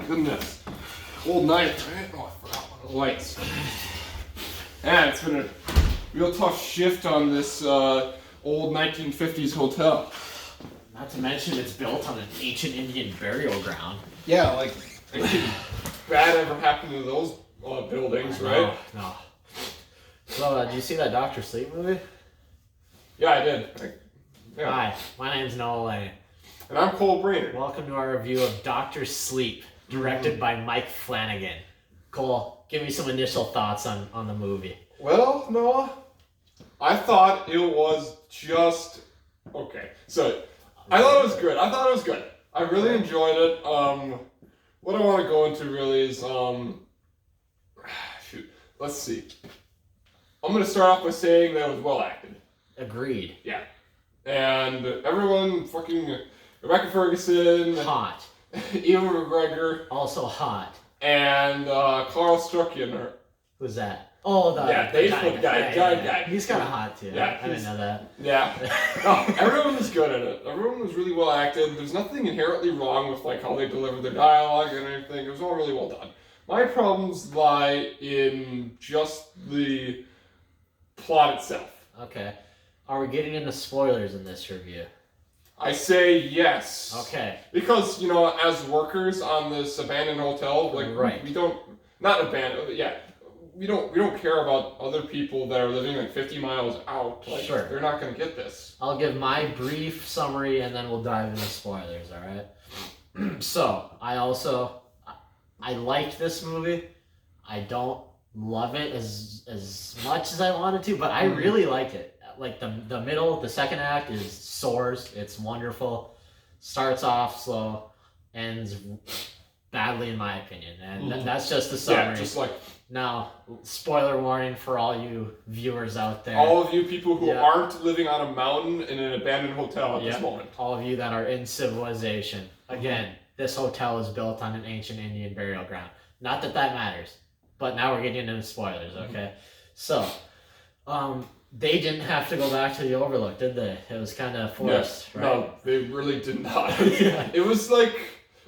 Goodness. Cold night, right? Oh, I forgot one of the lights. Yeah, it's been a real tough shift on this old 1950s hotel. Not to mention it's built on an ancient Indian burial ground. Yeah, like, anything bad ever happened to those buildings, right? No. So, did you see that Dr. Sleep movie? Yeah, I did. Yeah. Hi, my name's Noah Lane. And I'm Cole Brainerd. Welcome to our review of Dr. Sleep, directed by Mike Flanagan. Cole, give me some initial thoughts on the movie. Well, Noah, I thought it was just okay. So, I thought it was good. I really enjoyed it. What I want to go into really is, let's see. I'm going to start off by saying that it was well acted. Agreed. Yeah. And everyone, fucking Rebecca Ferguson. Hot. Ewan McGregor. Also hot. And Carl Strucken. Who's that? Oh, the Facebook guy. Guy. He's kind of hot too. Yeah, I didn't know that. Yeah. No, everyone was good at it. Everyone was really well acted. There's nothing inherently wrong with like how they delivered their dialogue and everything. It was all really well done. My problems lie in just the plot itself. Okay. Are we getting into spoilers in this review? I say yes. Okay. Because, you know, as workers on this abandoned hotel, like, right. we don't, not abandoned, yeah, we don't care about other people that are living like 50 miles out. Like, sure. They're not going to get this. I'll give my brief summary and then we'll dive into spoilers, all right? So, I liked this movie. I don't love it as much as I wanted to, but I really liked it. Like the middle, the second act soars. It's wonderful. Starts off slow, ends badly in my opinion, and that's just the summary. Yeah, just like now, spoiler warning for all you viewers out there. All of you people who aren't living on a mountain in an abandoned hotel at this moment. All of you that are in civilization. Again, this hotel is built on an ancient Indian burial ground. Not that matters, but now we're getting into spoilers. Okay, so they didn't have to go back to the Overlook, did they? It was kind of forced, right? No, they really did not. It was like,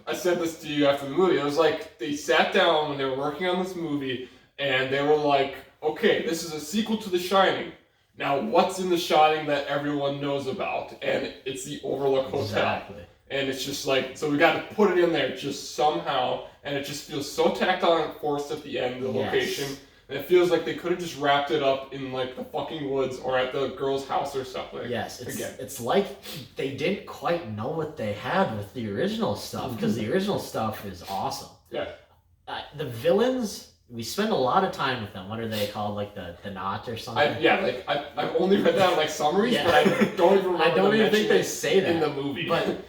I said this to you after the movie, it was like they sat down when they were working on this movie and they were like, okay, this is a sequel to The Shining. Now, what's in The Shining that everyone knows about? And it's the Overlook Hotel. Exactly. And it's just like, so we got to put it in there just somehow, and it just feels so tacked on and forced at the end, the location. And it feels like they could have just wrapped it up in like the fucking woods or at the girl's house or something. Yes, it's like they didn't quite know what they had with the original stuff, because the original stuff is awesome. Yeah. The villains, we spend a lot of time with them. What are they called? Like the Knot or something? I've only read that in like summaries, but I don't even remember. I don't even think they say that in the movie. But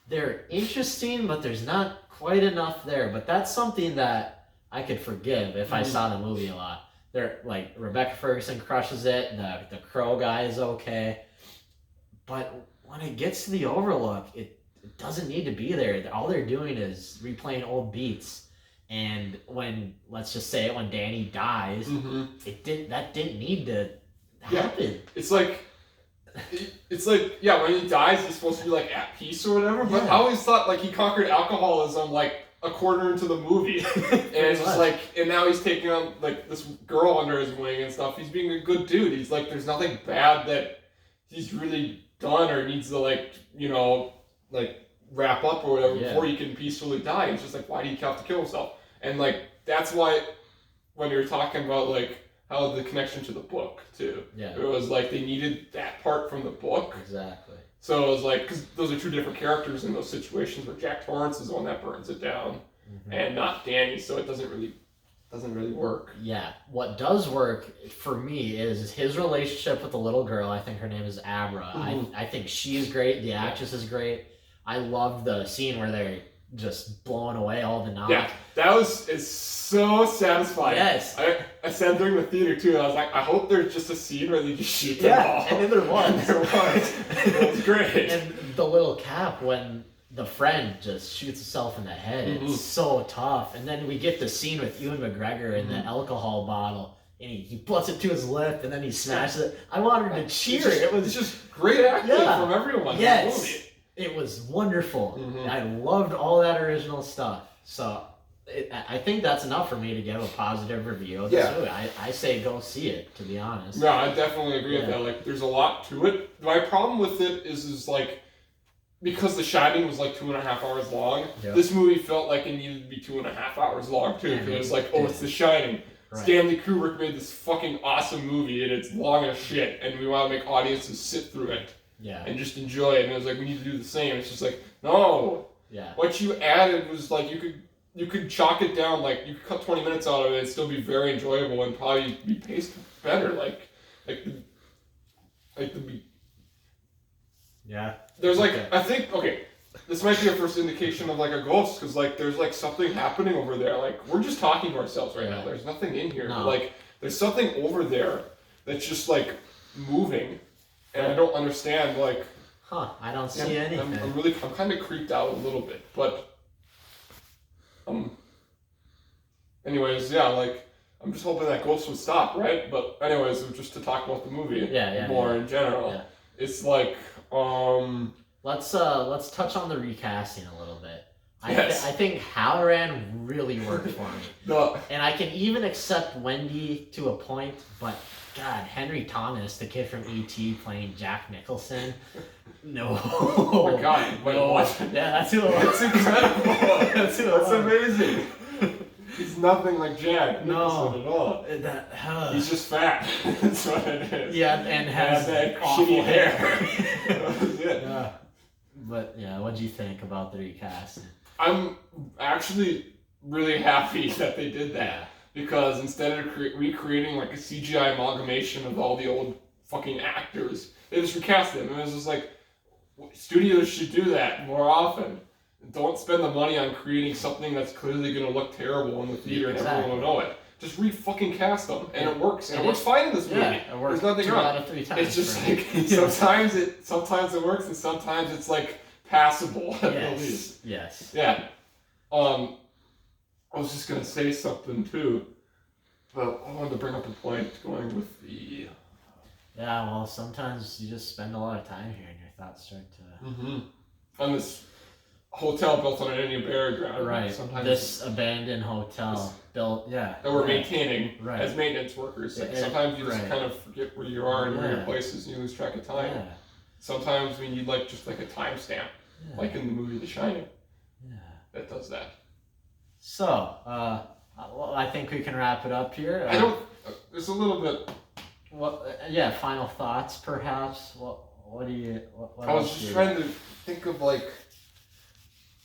they're interesting, but there's not quite enough there. But that's something that I could forgive if I saw the movie a lot. They're like Rebecca Ferguson crushes it. The Crow guy is okay, but when it gets to the Overlook, it doesn't need to be there. All they're doing is replaying old beats. And when, let's just say it, when Danny dies, that didn't need to happen. Yeah. It's like when he dies, he's supposed to be like at peace or whatever. But I always thought like he conquered alcoholism like a quarter into the movie, and it's just like, and now he's taking on like this girl under his wing and stuff. He's being a good dude. He's like, there's nothing bad that he's really done or needs to like, you know, like wrap up or whatever before he can peacefully die. It's just like, why do you have to kill himself? And like that's why when you're talking about like how the connection to the book too, it was like they needed that part from the book. Exactly. So it was like, because those are two different characters in those situations where Jack Torrance is the one that burns it down, and not Danny. So it doesn't really work. Yeah, what does work for me is his relationship with the little girl. I think her name is Abra. I think she's great. The actress is great. I love the scene where they're just blowing away all the knots. Yeah, that is so satisfying. Yes. I said during the theater too, I was like, I hope there's just a scene where they just shoot them all. And then there was. It was great. And the little cap, when the friend just shoots himself in the head, it's so tough. And then we get the scene with Ewan McGregor in the alcohol bottle, and he puts it to his lip, and then he smashes it. I wanted to cheer. It was just great acting from everyone in the movie. It was wonderful. Mhm. I loved all that original stuff. So I think that's enough for me to give a positive review of this movie. I say go see it, to be honest. No, I definitely agree with that. Like, there's a lot to it. My problem with it is like, because The Shining was like 2.5 hours long, this movie felt like it needed to be 2.5 hours long too. Because it was like, oh, it's The Shining. Right. Stanley Kubrick made this fucking awesome movie, and it's long as shit, and we want to make audiences sit through it. Yeah. And just enjoy it. And it was like, we need to do the same. It's just like, no. Yeah. What you added was like, you could chalk it down, like, you could cut 20 minutes out of it and still be very enjoyable and probably be paced better. Yeah. There's like, I think, okay, this might be a first indication of like a ghost, because like, there's like something happening over there. Like, we're just talking to ourselves right now. There's nothing in here. No. But like, there's something over there that's just like moving. And I don't understand, like... I don't see anything. I'm kind of creeped out a little bit, but... Anyways, yeah, like, I'm just hoping that ghost would stop, right? But anyways, just to talk about the movie more in general. Yeah. It's like, Let's touch on the recasting a little bit. I think Halloran really worked for me. And I can even accept Wendy to a point, but... God, Henry Thomas, the kid from E.T. playing Jack Nicholson. No. Oh my God! Wait, no. what? Yeah, that's who it was. That's incredible. That's amazing. He's nothing like Jack Nicholson at all. He's just fat. That's what it is. Yeah, and has that shitty hair. That was it. Yeah. But yeah, what'd you think about the recasting? I'm actually really happy that they did that. Because instead of recreating like a CGI amalgamation of all the old fucking actors, they just recast them. And it was just like, studios should do that more often. Don't spend the money on creating something that's clearly going to look terrible in the theater and everyone will know it. Just re-fucking cast them, and it works. And it works fine in this movie. Yeah, it works. There's nothing wrong. 2 out of 3 times. It's just like, sometimes it works, and sometimes it's like passable at least. Yes. Yeah. I was just going to say something too, but I wanted to bring up a point going with the... Yeah, well, sometimes you just spend a lot of time here and your thoughts start to... On this hotel built on an Indian burial ground. Right, sometimes this abandoned hotel built, that we're maintaining as maintenance workers. Like, sometimes you just kind of forget where you are and where your place is and you lose track of time. Yeah. Sometimes we need like just like a timestamp, like in the movie The Shining. Yeah. That does that. So, well, I think we can wrap it up here. There's a little bit... final thoughts, perhaps? What do you... What I was just trying to think of, like...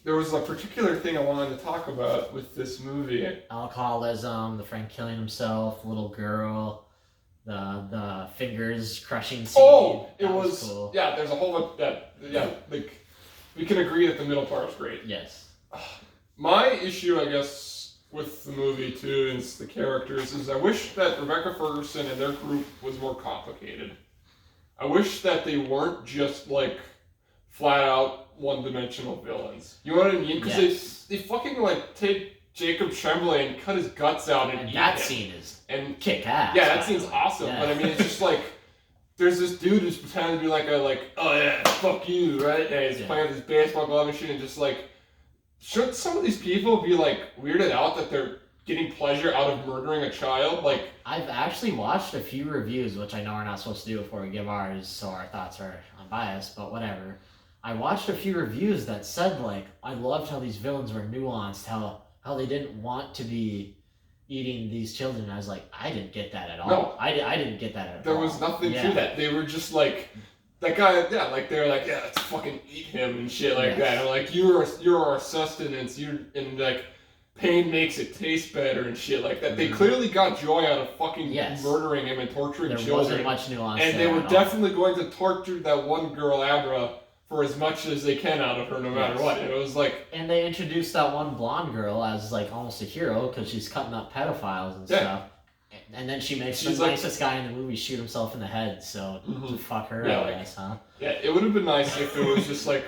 There was a particular thing I wanted to talk about with this movie. Alcoholism, the friend killing himself, little girl, the fingers crushing scene. Oh! It was... cool. Yeah, there's a whole... like... We can agree that the middle part was great. Yes. My issue, I guess, with the movie, too, is the characters, is I wish that Rebecca Ferguson and their group was more complicated. I wish that they weren't just, like, flat-out one-dimensional villains. You know what I mean? Because they fucking, like, take Jacob Tremblay and cut his guts out and eat that him. Scene is kick-ass. Yeah, that scene's awesome. Yeah. But, I mean, it's just, like... There's this dude who's pretending to be, like, oh, yeah, fuck you, right? And he's playing with his baseball glove machine and just, like... Shouldn't some of these people be, like, weirded out that they're getting pleasure out of murdering a child? Like, I've actually watched a few reviews, which I know we're not supposed to do before we give ours, so our thoughts are unbiased, but whatever. I watched a few reviews that said, like, I loved how these villains were nuanced, how they didn't want to be eating these children. And I was like, I didn't get that at all. No. I didn't get that at all. There was nothing to that. They were just, like... That guy, like they were like, let's fucking eat him and shit like that. And like, you're our sustenance. And like, pain makes it taste better and shit like that. They clearly got joy out of fucking murdering him and torturing children. There wasn't much nuance. And they were definitely going to torture that one girl, Abra, for as much as they can out of her, no matter what. And it was like, and they introduced that one blonde girl as like almost a hero because she's cutting up pedophiles and stuff. And then she makes the nicest guy in the movie shoot himself in the head, so to fuck her, I guess, huh? Yeah, it would have been nice if it was just like,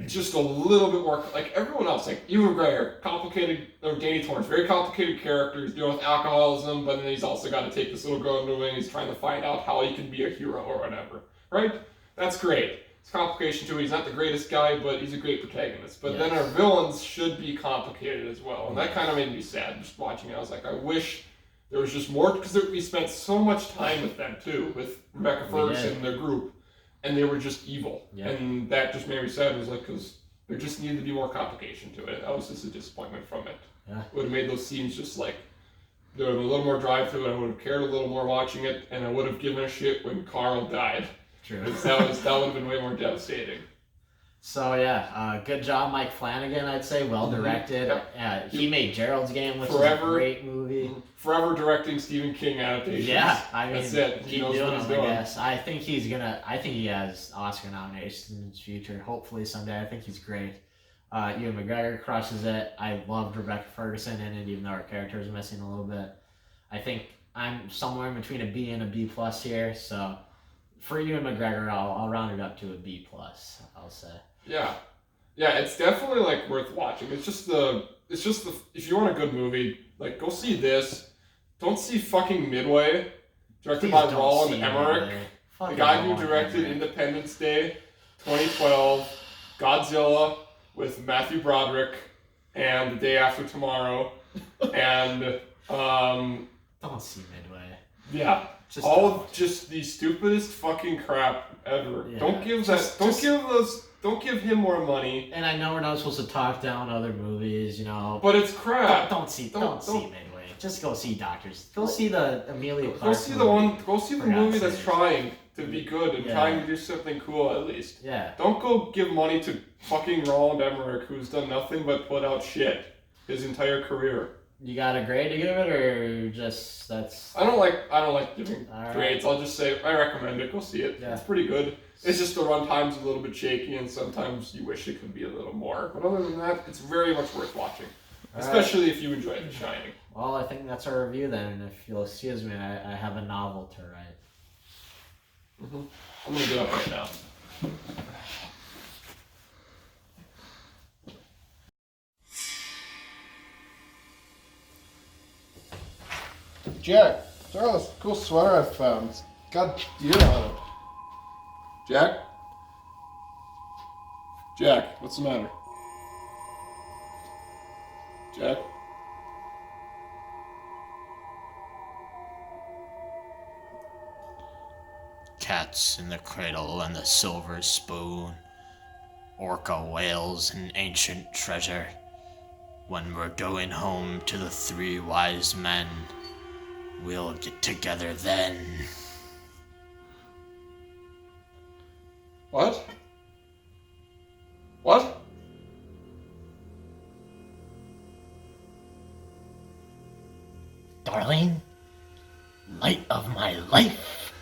just a little bit more, like everyone else, like Ewan McGregor, complicated, or Danny Torrance, very complicated character, he's dealing with alcoholism, but then he's also got to take this little girl into it, and he's trying to find out how he can be a hero or whatever, right? That's great. complication to it. He's not the greatest guy, but he's a great protagonist. But Yes. then our villains should be complicated as well, and that kind of made me sad just watching it. I was like, I wish there was just more, because we spent so much time with them too, with Rebecca Ferguson and their group, and they were just evil, and that just made me sad. It was like, because there just needed to be more complication to it. That was just a disappointment from it. Yeah. Would have made those scenes just like, there would have been a little more drive to it. I would have cared a little more watching it, and I would have given a shit when Carl died. True. That would have been way more devastating. So yeah, good job, Mike Flanagan. I'd say well directed. Yep. He made Gerald's Game, which is a great movie. Forever directing Stephen King adaptations. Yeah, I mean, that's it. He keep knows doing what he's them, doing. I guess. I think he has Oscar nominations in his future. Hopefully someday. I think he's great. Ewan McGregor crushes it. I loved Rebecca Ferguson in it, even though her character is missing a little bit. I think I'm somewhere in between a B and a B plus here. So for Ewan McGregor, I'll round it up to a B plus. I'll say. Yeah, it's definitely like worth watching. It's just the if you want a good movie, like go see this. Don't see fucking Midway, directed by Roland Emmerich, the guy who directed Independence Day, 2012, Godzilla with Matthew Broderick, and The Day After Tomorrow, and don't see Midway. Yeah. Just the stupidest fucking crap ever. Yeah. Don't give him more money. And I know we're not supposed to talk down other movies, you know. But it's crap. Don't see Midway. Just go see Doctors. Go see the Amelia Clark. Go see the movie that's trying to be good and trying to do something cool at least. Yeah. Don't go give money to fucking Roland Emmerich, who's done nothing but put out shit his entire career. You got a grade to give it, or just that's? I don't like giving grades. I'll just say I recommend it. Go see it. Yeah. It's pretty good. It's just the runtime's a little bit shaky, and sometimes you wish it could be a little more. But other than that, it's very much worth watching, especially if you enjoy The Shining. Well, I think that's our review then, and if you'll excuse me, I have a novel to write. Mm-hmm. I'm gonna get up right now. Jack, throw this cool sweater I found. It's got deer on it. Jack, what's the matter? Jack? Cats in the cradle and the silver spoon, orca whales and ancient treasure. When we're going home to the 3 wise men, we'll get together then. What? What? Darling, light of my life.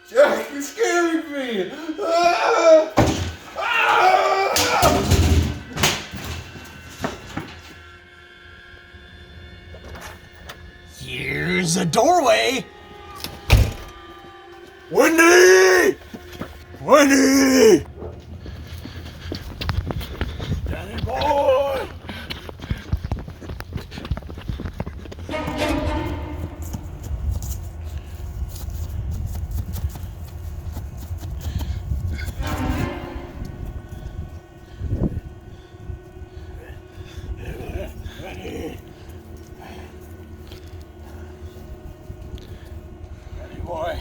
Jack, you're scaring me! Ah! Ah! Here's a doorway. Wendy! Wendy! Danny boy! Boy.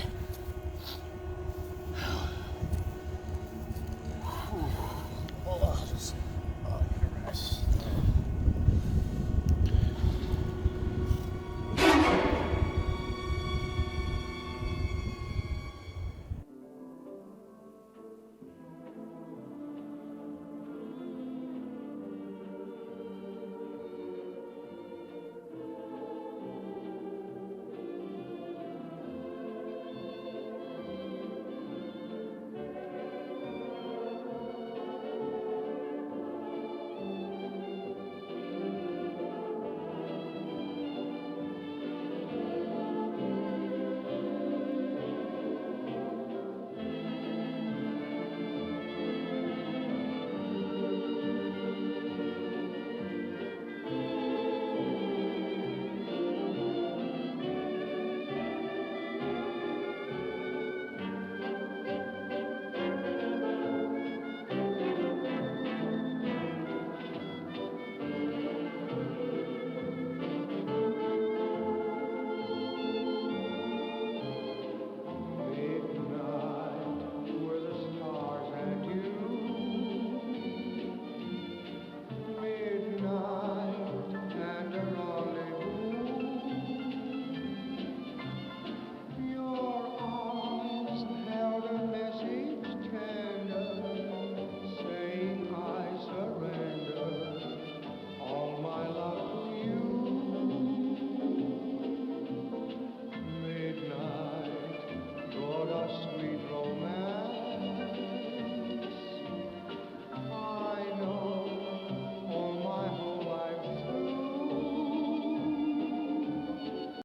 sweet